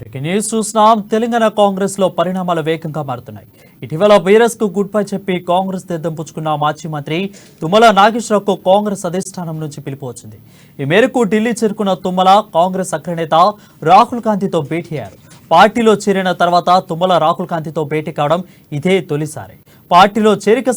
Breaking news చూస్తున్నాం. తెలంగాణ కాంగ్రెస్ లో పరిణామాలు వేగంగా మారుతున్నాయి. ఇటీవల బీఆర్ఎస్ కు గుడ్ బై చెప్పి కాంగ్రెస్ తీర్థం పుచ్చుకున్న మాజీ మంత్రి తుమ్మల నాగేశ్వరరావుకు కాంగ్రెస్ అధిష్టానం నుంచి పిలుపు వచ్చింది. ఈ మేరకు ఢిల్లీ చేరుకున్న తుమ్మల కాంగ్రెస్ అగ్రనేత రాహుల్ గాంధీతో భేటీ అయ్యారు. పార్టీలో చేరిన తర్వాత తుమ్మల రాహుల్ గాంధీతో భేటీ కావడం ఇదే తొలిసారి. పార్టీలో చేరిక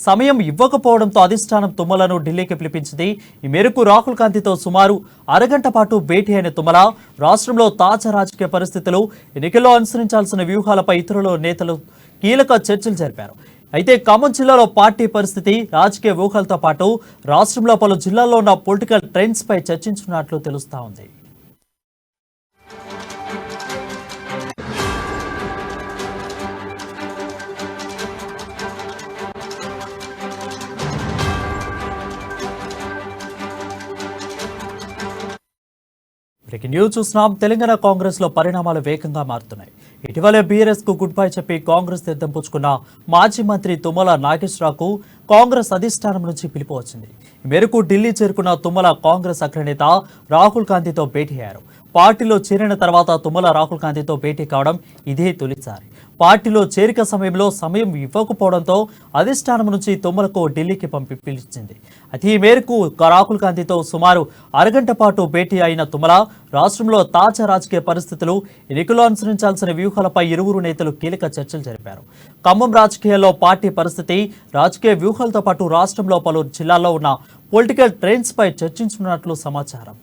సమయం ఇవ్వకపోవడంతో అధిష్టానం తుమ్మలను ఢిల్లీకి పిలిపించింది. ఈ మేరకు రాహుల్ గాంధీతో సుమారు అరగంట పాటు భేటీ అయిన తుమ్మల రాష్ట్రంలో తాజా రాజకీయ పరిస్థితులు, ఎన్నికల్లో అనుసరించాల్సిన వ్యూహాలపై ఇతరుల నేతలు కీలక చర్చలు జరిపారు. అయితే ఖమ్మం జిల్లాలో పార్టీ పరిస్థితి, రాజకీయ వ్యూహాలతో పాటు రాష్ట్రంలో పలు జిల్లాల్లో ఉన్న పొలిటికల్ ట్రెండ్స్ పై చర్చించుకున్నట్లు తెలుస్తా ఉంది. బ్రేకింగ్ న్యూస్ చూస్తున్నాం. తెలంగాణ కాంగ్రెస్ లో పరిణామాలు వేగంగా మారుతున్నాయి. ఇటీవలే బీఆర్ఎస్ కు గుడ్ బై చెప్పి కాంగ్రెస్ తీర్థం పుచ్చుకున్న మాజీ మంత్రి తుమ్మల నాగేశ్వరరావుకు కాంగ్రెస్ అధిష్టానం నుంచి పిలుపు వచ్చింది. ఈ మేరకు ఢిల్లీ చేరుకున్న తుమ్మల కాంగ్రెస్ అగ్రనేత రాహుల్ గాంధీతో భేటీ అయ్యారు. పార్టీలో చేరిన తర్వాత తుమ్మల రాహుల్ గాంధీతో భేటీ కావడం ఇదే తొలిసారి. పార్టీలో చేరిక సమయం ఇవ్వకపోవడంతో అధిష్టానం నుంచి తుమ్మలకు ఢిల్లీకి పిలిచింది. అయితే ఈ మేరకు రాహుల్ గాంధీతో సుమారు అరగంట పాటు భేటీ అయిన తుమ్మల రాష్ట్రంలో తాజా రాజకీయ పరిస్థితులు, ఎన్నికల్లో అనుసరించాల్సిన వ్యూహాలపై ఇరువురు నేతలు కీలక చర్చలు జరిపారు. ఖమ్మం రాజకీయాల్లో పార్టీ పరిస్థితి, రాజకీయ వ్యూహాలతో పాటు రాష్ట్రంలో పలు జిల్లాల్లో ఉన్న పొలిటికల్ ట్రెండ్స్ పై చర్చించుకున్నట్లు సమాచారం.